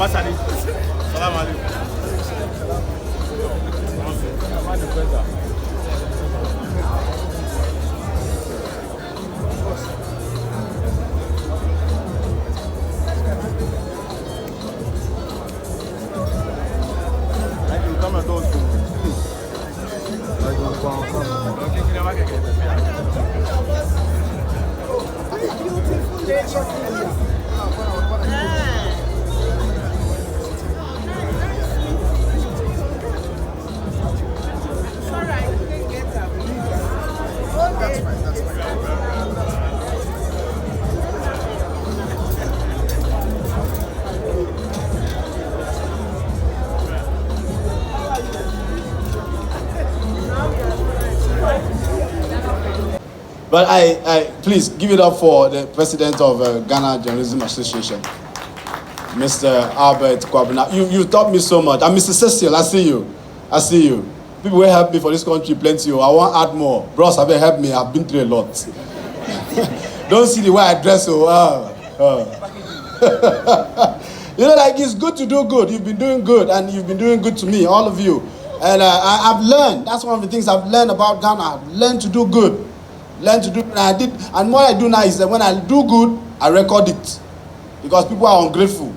Baba Sadiq. Salam alaikum. But I please give it up for the president of Ghana Journalism Association, Mr. Albert Kwabena. You taught me so much. And Mr. Cecil, I see you. I see you. People will help me for this country plenty. I want to add more. Bros, have helped me. I've been through a lot. Don't see the way I dress. You know, like, it's good to do good. You've been doing good, and you've been doing good to me, all of you. And I've learned. That's one of the things I've learned about Ghana. I've learned to do good. Learn to do, and I did. And what I do now is that when I do good, I record it, because people are ungrateful.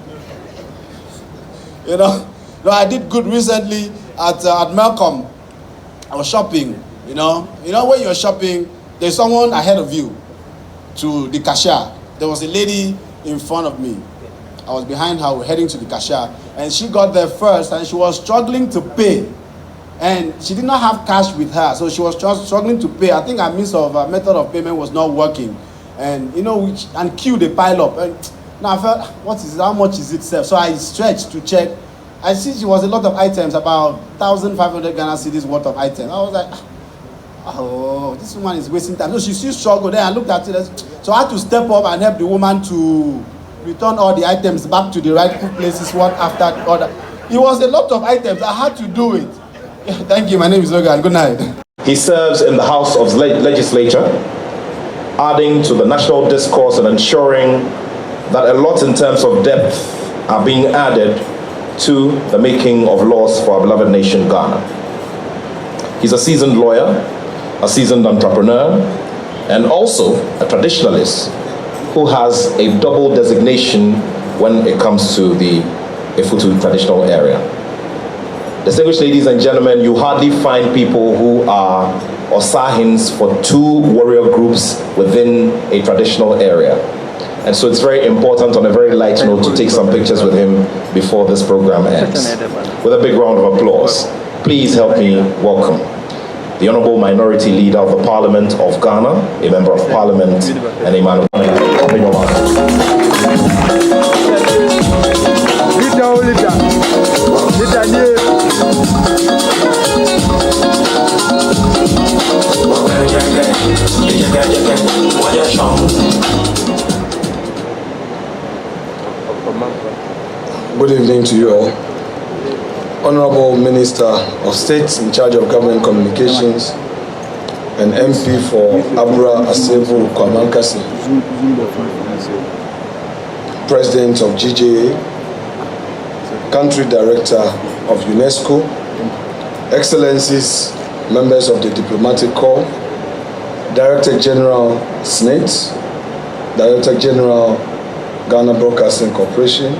You know, I did good recently at Malcolm. I was shopping. You know when you're shopping, there's someone ahead of you to the cashier. There was a lady in front of me. I was behind her, we're heading to the cashier, and she got there first, and she was struggling to pay. And she did not have cash with her, so she was struggling to pay. I think her method of payment was not working, and and queue they pile up. And now I felt, what is it? How much is it, sir? So I stretched to check. I see she was a lot of items, about 1,500 Ghana cedis worth of items. I was like, oh, this woman is wasting time. So she still struggled. Then I looked at it, so I had to step up and help the woman to return all the items back to the rightful places, one after the other. It was a lot of items. I had to do it. Thank you. My name is Logan. Good night. He serves in the House of Legislature, adding to the national discourse and ensuring that a lot in terms of depth are being added to the making of laws for our beloved nation, Ghana. He's a seasoned lawyer, a seasoned entrepreneur, and also a traditionalist who has a double designation when it comes to the Efutu traditional area. Distinguished ladies and gentlemen, you hardly find people who are Osahins for two warrior groups within a traditional area. And so it's very important, on a very light note, to take some pictures with him before this program ends. With a big round of applause, please help me welcome the Honorable Minority Leader of the Parliament of Ghana, a Member of Parliament, and a man of Hon Afenyo Markin. Good evening to you all. Honorable Minister of State in charge of Government Communications and MP for Abura Asebu Kwamankasi, President of GJA, Country Director of UNESCO, Excellencies, members of the Diplomatic Corps, Director General SNET, Director General Ghana Broadcasting Corporation,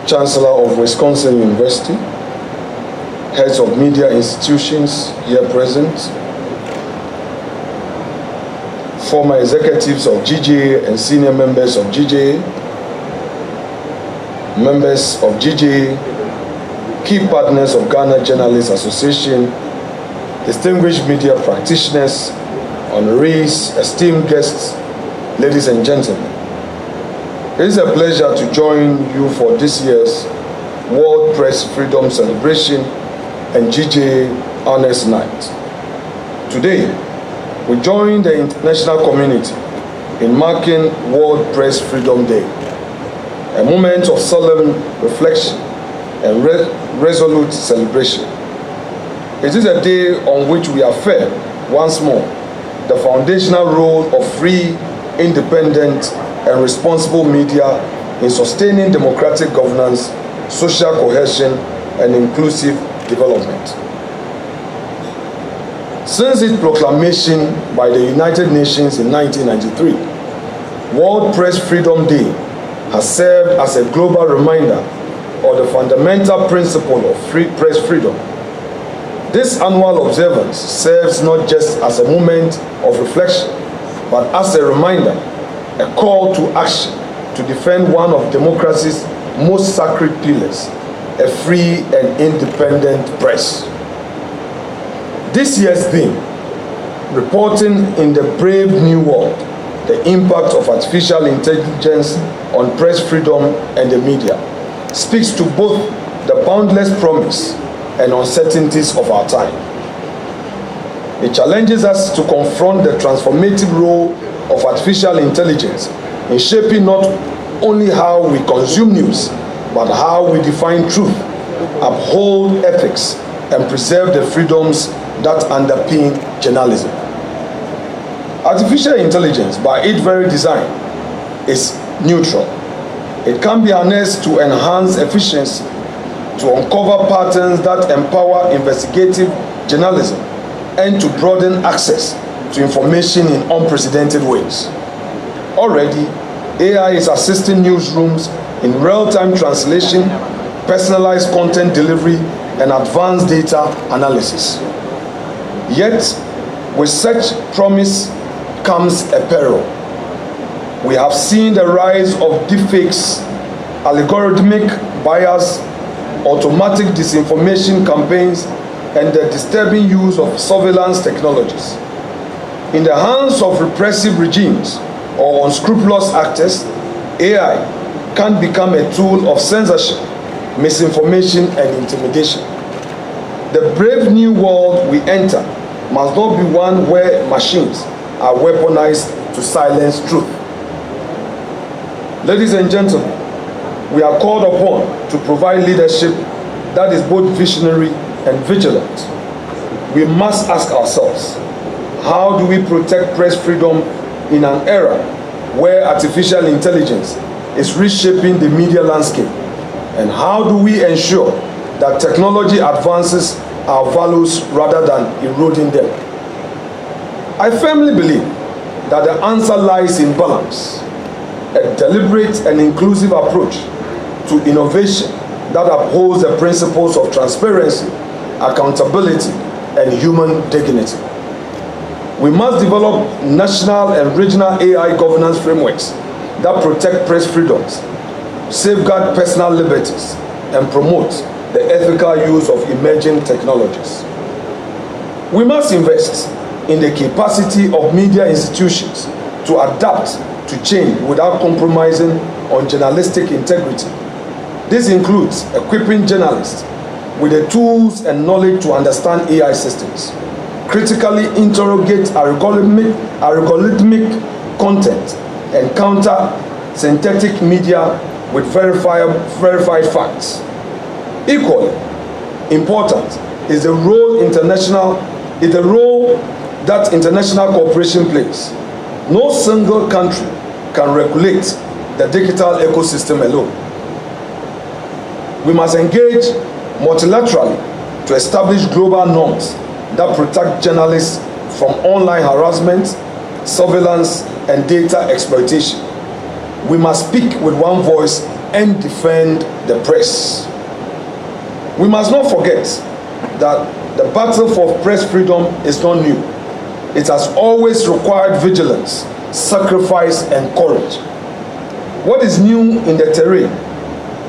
Chancellor of Wisconsin University, heads of media institutions here present, former executives of GJA and senior members of GJA, members of GJA, key partners of Ghana Journalists Association, distinguished media practitioners, honorees, esteemed guests, ladies and gentlemen. It is a pleasure to join you for this year's World Press Freedom Celebration and GJA Honors Night. Today, we join the international community in marking World Press Freedom Day, a moment of solemn reflection and resolute celebration. It is a day on which we affirm once more the foundational role of free, independent, and responsible media in sustaining democratic governance, social cohesion, and inclusive development. Since its proclamation by the United Nations in 1993, World Press Freedom Day has served as a global reminder of the fundamental principle of free press freedom. This annual observance serves not just as a moment of reflection, but as a reminder, a call to action to defend one of democracy's most sacred pillars, a free and independent press. This year's theme, reporting in the brave new world, the impact of artificial intelligence on press freedom and the media, speaks to both the boundless promise and uncertainties of our time. It challenges us to confront the transformative role of artificial intelligence in shaping not only how we consume news, but how we define truth, uphold ethics, and preserve the freedoms that underpin journalism. Artificial intelligence, by its very design, is neutral. It can be harnessed to enhance efficiency, to uncover patterns that empower investigative journalism, and to broaden access to information in unprecedented ways. Already, AI is assisting newsrooms in real-time translation, personalized content delivery, and advanced data analysis. Yet, with such promise comes a peril. We have seen the rise of deepfakes, algorithmic bias, automatic disinformation campaigns, and the disturbing use of surveillance technologies. In the hands of repressive regimes or unscrupulous actors, AI can become a tool of censorship, misinformation, and intimidation. The brave new world we enter must not be one where machines are weaponized to silence truth. Ladies and gentlemen, we are called upon to provide leadership that is both visionary and vigilant. We must ask ourselves, how do we protect press freedom in an era where artificial intelligence is reshaping the media landscape? And how do we ensure that technology advances our values rather than eroding them? I firmly believe that the answer lies in balance, a deliberate and inclusive approach to innovation that upholds the principles of transparency, accountability, and human dignity. We must develop national and regional AI governance frameworks that protect press freedoms, safeguard personal liberties, and promote the ethical use of emerging technologies. We must invest in the capacity of media institutions to adapt to change without compromising on journalistic integrity. This includes equipping journalists with the tools and knowledge to understand AI systems, critically interrogate algorithmic content, and counter synthetic media with verified facts. Equally important is the role that international cooperation plays. No single country can regulate the digital ecosystem alone. We must engage multilaterally to establish global norms that protect journalists from online harassment, surveillance, and data exploitation. We must speak with one voice and defend the press. We must not forget that the battle for press freedom is not new. It has always required vigilance, sacrifice, and courage. What is new in the terrain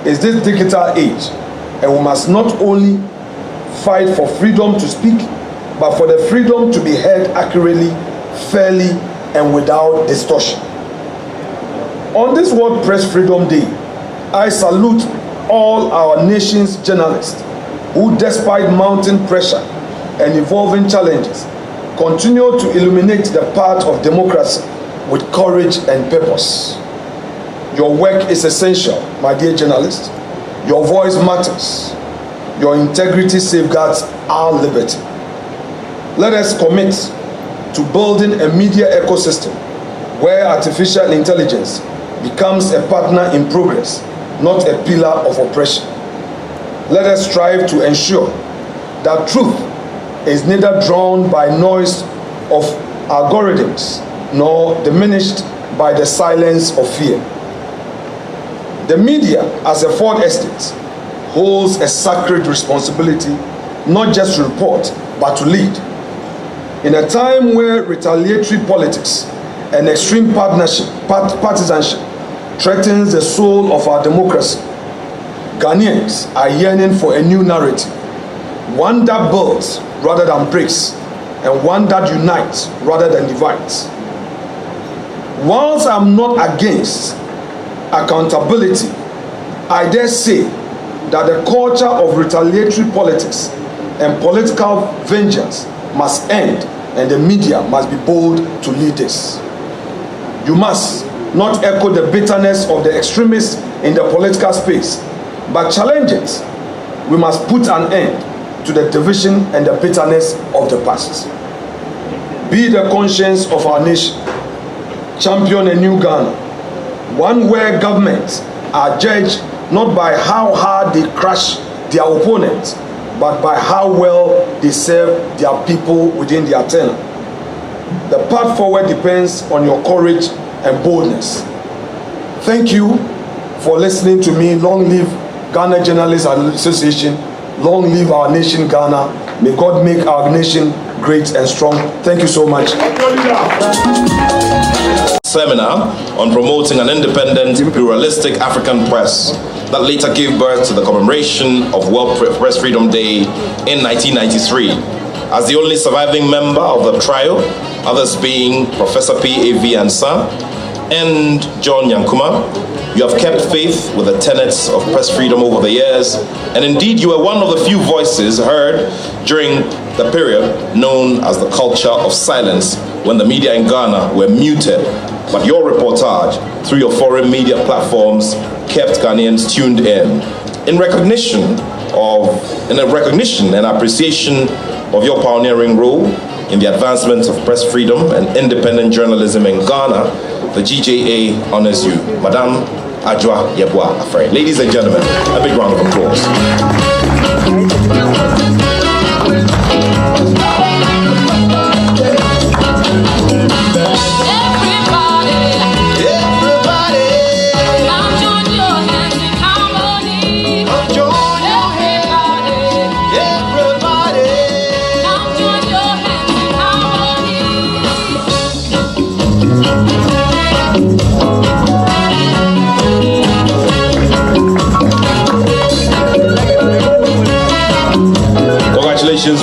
is this digital age, and we must not only fight for freedom to speak, but for the freedom to be heard accurately, fairly, and without distortion. On this World Press Freedom Day, I salute all our nation's journalists who, despite mounting pressure and evolving challenges, continue to illuminate the path of democracy with courage and purpose. Your work is essential, my dear journalists. Your voice matters. Your integrity safeguards our liberty. Let us commit to building a media ecosystem where artificial intelligence becomes a partner in progress, not a pillar of oppression. Let us strive to ensure that truth is neither drowned by noise of algorithms nor diminished by the silence of fear. The media, as a fourth estate, holds a sacred responsibility not just to report, but to lead. In a time where retaliatory politics and extreme partisanship threatens the soul of our democracy, Ghanaians are yearning for a new narrative, one that builds rather than breaks, and one that unites rather than divides. Whilst I'm not against accountability, I dare say that the culture of retaliatory politics and political vengeance must end, and the media must be bold to lead this. You must not echo the bitterness of the extremists in the political space, but challenge it. We must put an end to the division and the bitterness of the past. Be the conscience of our nation. Champion a new Ghana, one where governments are judged not by how hard they crush their opponents, but by how well they serve their people within their tenure. The path forward depends on your courage and boldness. Thank you for listening to me. Long live Ghana Journalists Association. Long live our nation, Ghana. May God make our nation great and strong. Thank you so much. Seminar on promoting an independent, pluralistic African press that later gave birth to the commemoration of World Press Freedom Day in 1993. As the only surviving member of the trio, others being Professor P.A.V. Ansah and John Yankuma, you have kept faith with the tenets of press freedom over the years, and indeed you were one of the few voices heard during the period known as the culture of silence, when the media in Ghana were muted, but your reportage through your foreign media platforms kept Ghanaians tuned in. In recognition and appreciation of your pioneering role in the advancement of press freedom and independent journalism in Ghana, the GJA honors you. Madam Adwoa Yeboah Afare. Ladies and gentlemen, a big round of applause.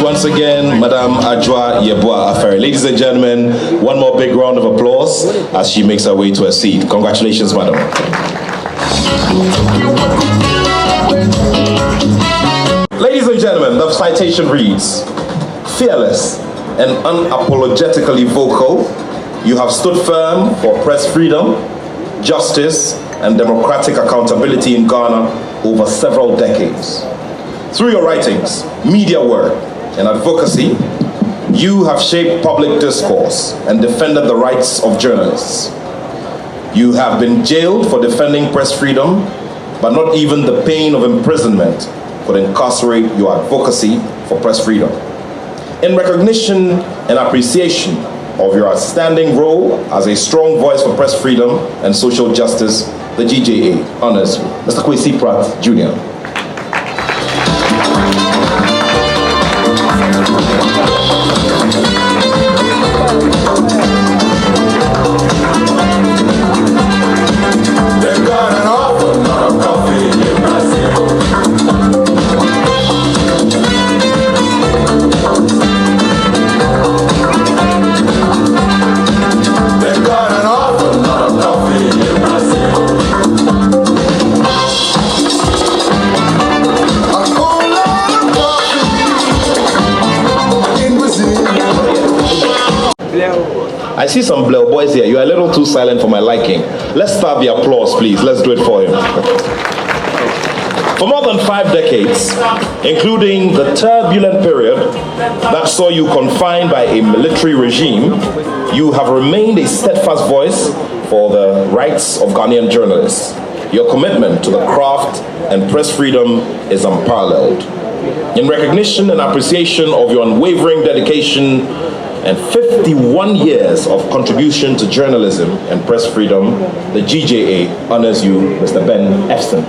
Once again, Madam Adwoa Yeboah Afare. Ladies and gentlemen, one more big round of applause as she makes her way to her seat. Congratulations, madam. Ladies and gentlemen, the citation reads, fearless and unapologetically vocal, you have stood firm for press freedom, justice, and democratic accountability in Ghana over several decades. Through your writings, media work, and advocacy, you have shaped public discourse and defended the rights of journalists. You have been jailed for defending press freedom, but not even the pain of imprisonment could incarcerate your advocacy for press freedom. In recognition and appreciation of your outstanding role as a strong voice for press freedom and social justice, the GJA honors you. Mr. Kwesi Pratt, Jr. I see some Blair boys here. You are a little too silent for my liking. Let's start the applause, please. Let's do it for him. For more than 5 decades, including the turbulent period that saw you confined by a military regime, you have remained a steadfast voice for the rights of Ghanaian journalists. Your commitment to the craft and press freedom is unparalleled. In recognition and appreciation of your unwavering dedication and 51 years of contribution to journalism and press freedom, the GJA honors you, Mr. Ben Efson.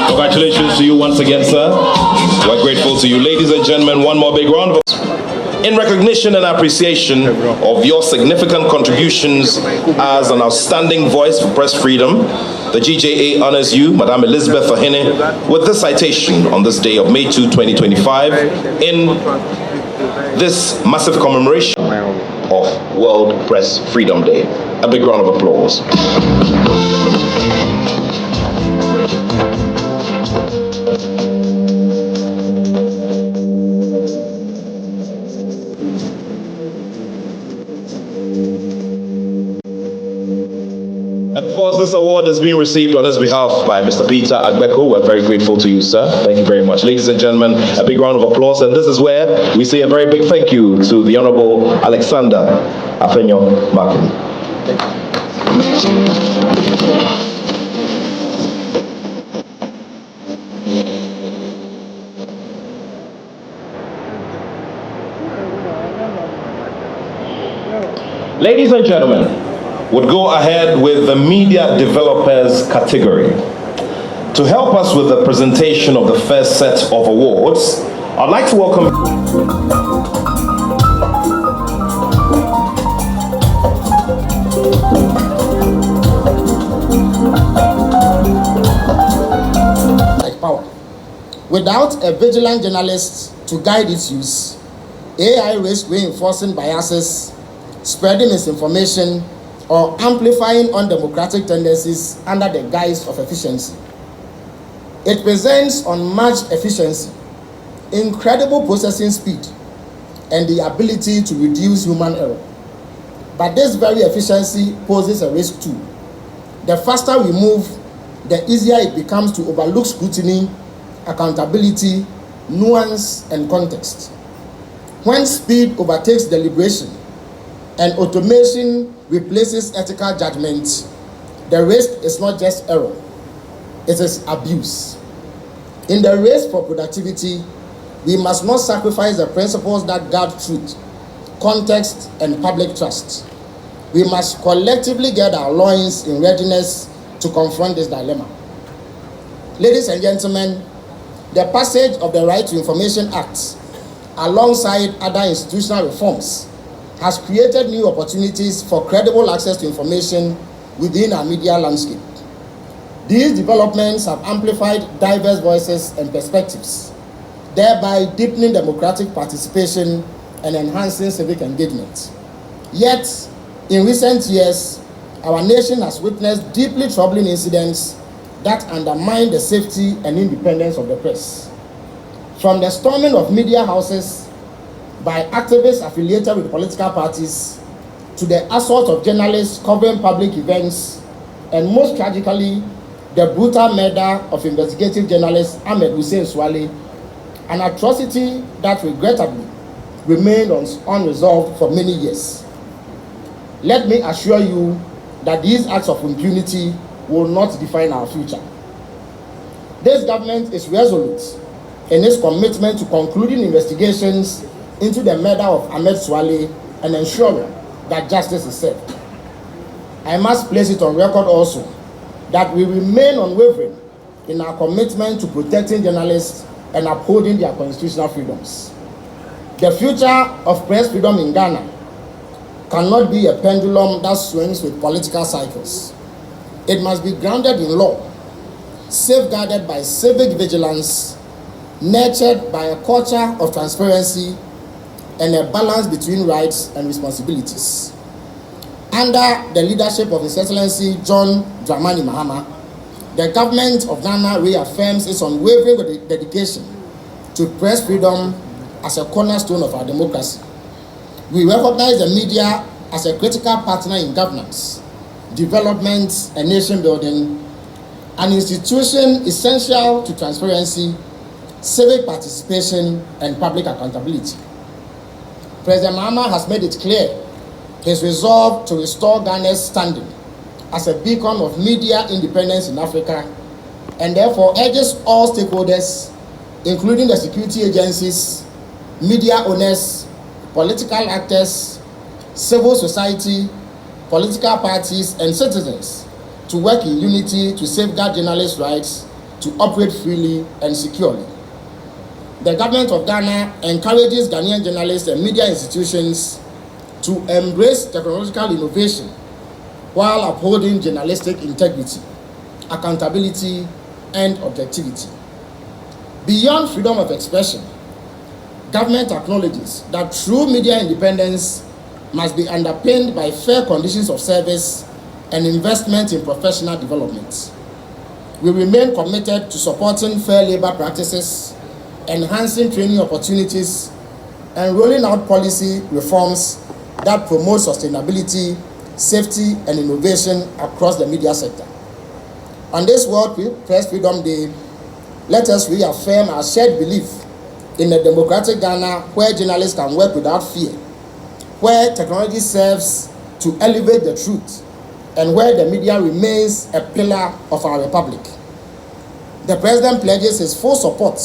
Congratulations to you once again, sir. We're grateful to you. Ladies and gentlemen, one more big round of applause. In recognition and appreciation of your significant contributions as an outstanding voice for press freedom, the GJA honors you, Madam Elizabeth Ohene, with this citation on this day of May 2, 2025, in this massive commemoration of World Press Freedom Day. A big round of applause. And of course, this award is being received on his behalf by Mr. Peter Agbeko. We're very grateful to you, sir. Thank you very much. Ladies and gentlemen, a big round of applause. And this is where we say a very big thank you to the Honorable Alexander Afenyo Markin. Ladies and gentlemen, would go ahead with the media developers category. To help us with the presentation of the first set of awards, I'd like to welcome Without a vigilant journalist to guide its use, AI risks reinforcing biases, spreading misinformation, or amplifying undemocratic tendencies under the guise of efficiency. It presents unmatched efficiency, incredible processing speed, and the ability to reduce human error. But this very efficiency poses a risk too. The faster we move, the easier it becomes to overlook scrutiny, accountability, nuance, and context. When speed overtakes deliberation and automation replaces ethical judgment, the risk is not just error, it is abuse. In the race for productivity, we must not sacrifice the principles that guard truth, context, and public trust. We must collectively get our loins in readiness to confront this dilemma. Ladies and gentlemen, the passage of the Right to Information Act, alongside other institutional reforms, has created new opportunities for credible access to information within our media landscape. These developments have amplified diverse voices and perspectives, thereby deepening democratic participation and enhancing civic engagement. Yet, in recent years, our nation has witnessed deeply troubling incidents that undermine the safety and independence of the press. From the storming of media houses by activists affiliated with political parties, to the assault of journalists covering public events, and most tragically, the brutal murder of investigative journalist Ahmed Hussein Swale, an atrocity that regrettably remained unresolved for many years. Let me assure you that these acts of impunity will not define our future. This government is resolute in its commitment to concluding investigations into the murder of Ahmed Swale and ensuring that justice is served. I must place it on record also that we remain unwavering in our commitment to protecting journalists and upholding their constitutional freedoms. The future of press freedom in Ghana cannot be a pendulum that swings with political cycles. It must be grounded in law, safeguarded by civic vigilance, nurtured by a culture of transparency, and a balance between rights and responsibilities. Under the leadership of His Excellency John Dramani Mahama, the government of Ghana reaffirms its unwavering dedication to press freedom as a cornerstone of our democracy. We recognize the media as a critical partner in governance, development, and nation building, an institution essential to transparency, civic participation, and public accountability. President Mahama has made it clear his resolve to restore Ghana's standing as a beacon of media independence in Africa, and therefore urges all stakeholders, including the security agencies, media owners, political actors, civil society, political parties, and citizens to work in unity to safeguard journalists' rights to operate freely and securely. The government of Ghana encourages Ghanaian journalists and media institutions to embrace technological innovation while upholding journalistic integrity, accountability, and objectivity. Beyond freedom of expression, government acknowledges that true media independence must be underpinned by fair conditions of service and investment in professional development. We remain committed to supporting fair labor practices, enhancing training opportunities, and rolling out policy reforms that promote sustainability, safety, and innovation across the media sector. On this World Press Freedom Day, let us reaffirm our shared belief in a democratic Ghana where journalists can work without fear, where technology serves to elevate the truth, and where the media remains a pillar of our republic. The President pledges his full support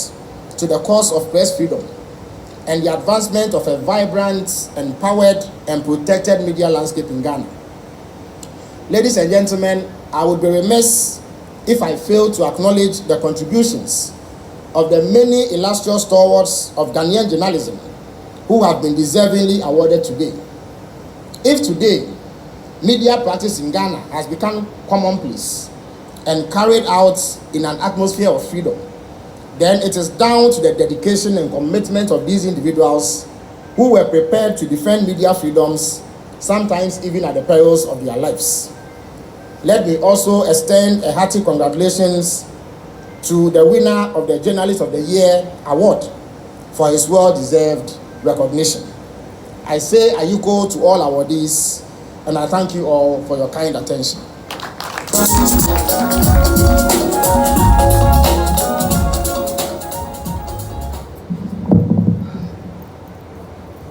to the cause of press freedom and the advancement of a vibrant, empowered, and protected media landscape in Ghana. Ladies and gentlemen, I would be remiss if I fail to acknowledge the contributions of the many illustrious stalwarts of Ghanaian journalism who have been deservingly awarded today. If today, media practice in Ghana has become commonplace and carried out in an atmosphere of freedom, then it is down to the dedication and commitment of these individuals who were prepared to defend media freedoms, sometimes even at the perils of their lives. Let me also extend a hearty congratulations to the winner of the Journalist of the Year award for his well-deserved recognition. I say ayuko to all awardees, and I thank you all for your kind attention.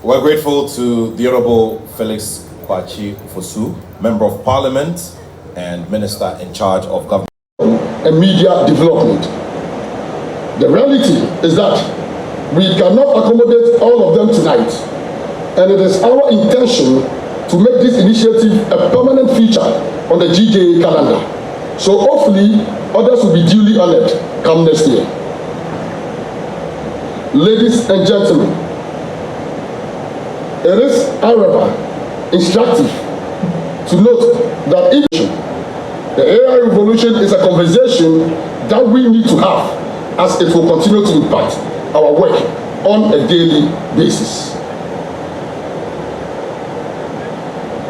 We're grateful to the Honorable Felix Kwakye Ofosu, Member of Parliament and Minister in charge of government and media development. The reality is that we cannot accommodate all of them tonight, and it is our intention to make this initiative a permanent feature on the GJA calendar. So hopefully others will be duly honored come next year. Ladies and gentlemen, it is, however, instructive to note that the AI revolution is a conversation that we need to have, as it will continue to impact our work on a daily basis.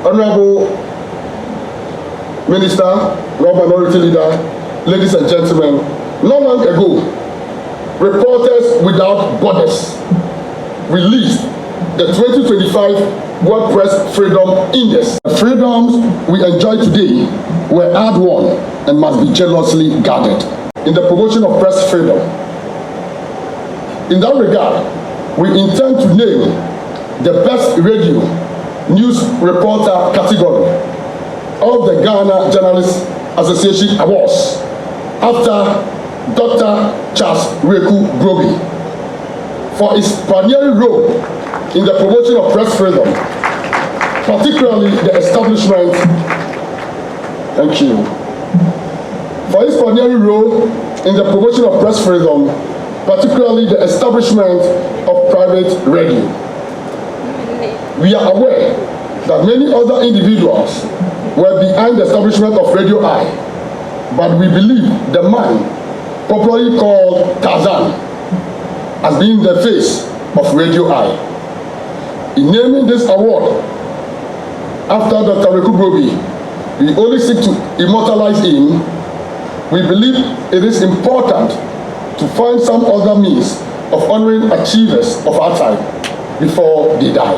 Honorable Minister, Lord Minority Leader, ladies and gentlemen, not long ago, Reporters Without Borders released the 2025 World Press Freedom Index. The freedoms we enjoy today were hard-won and must be jealously guarded in the promotion of press freedom. In that regard, we intend to name the Best Radio News Reporter category of the Ghana Journalists Association Awards after Dr. Charles Reku Groby for his pioneering role in the promotion of press freedom, particularly the establishment, thank you, for his pioneering role in the promotion of press freedom, particularly the establishment of private radio. We are aware that many other individuals were behind the establishment of Radio I, but we believe the man, popularly called Tarzan, has been the face of Radio I. In naming this award after Dr. Reku Groby, we only seek to immortalize him. We believe it is important to find some other means of honoring achievers of our time before they die.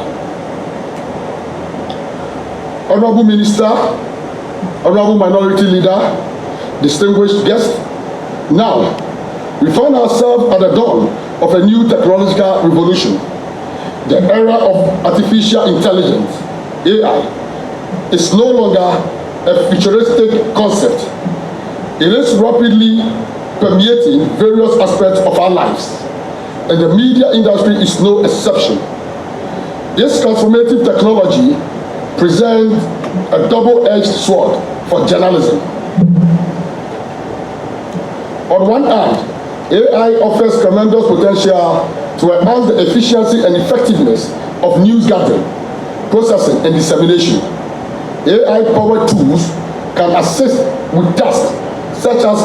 Honorable Minister, Honorable Minority Leader, distinguished guests, now we find ourselves at the dawn of a new technological revolution. The era of artificial intelligence, AI, is no longer a futuristic concept. It is rapidly permeating various aspects of our lives, and the media industry is no exception. This transformative technology presents a double-edged sword for journalism. On one hand, AI offers tremendous potential to enhance the efficiency and effectiveness of news gathering, processing, and dissemination. AI-powered tools can assist with tasks such as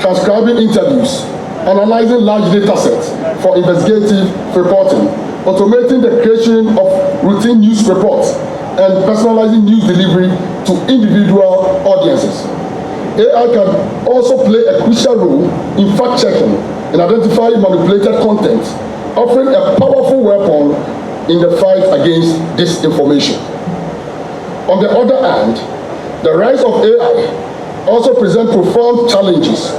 transcribing interviews, analyzing large data sets for investigative reporting, automating the creation of routine news reports, and personalizing news delivery to individual audiences. AI can also play a crucial role in fact-checking and identifying manipulated content, offering a powerful weapon in the fight against disinformation. On the other hand, the rise of AI also presents profound challenges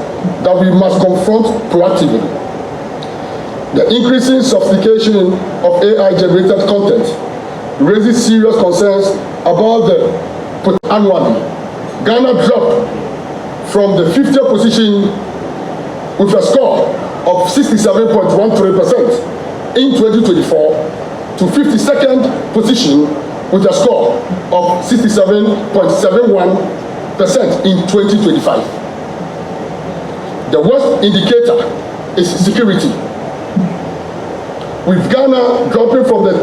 that we must confront proactively. The increasing sophistication of AI-generated content raises serious concerns about the annually. Ghana dropped from the 50th position with a score of 67.13% in 2024 to 52nd position with a score of 67.71% in 2025. The worst indicator is security, with Ghana dropping from the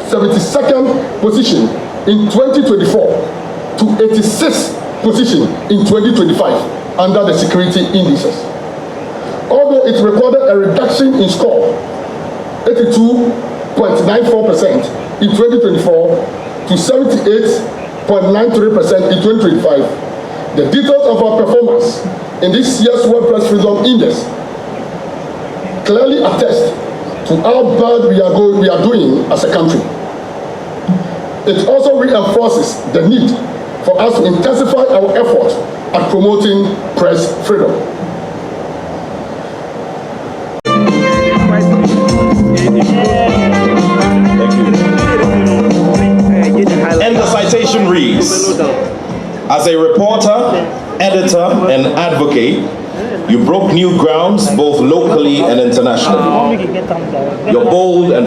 72nd position in 2024 to 86th position in 2025 under the security indices. although it recorded a reduction in score, 82.94% in 2024 to 78.93% in 2025. The details of our performance in this year's World Press Freedom Index clearly attest to how bad we are doing as a country. It also reinforces the need for us to intensify our effort at promoting press freedom. And the citation reads, as a reporter, editor, and advocate, you broke new grounds both locally and internationally. Your bold and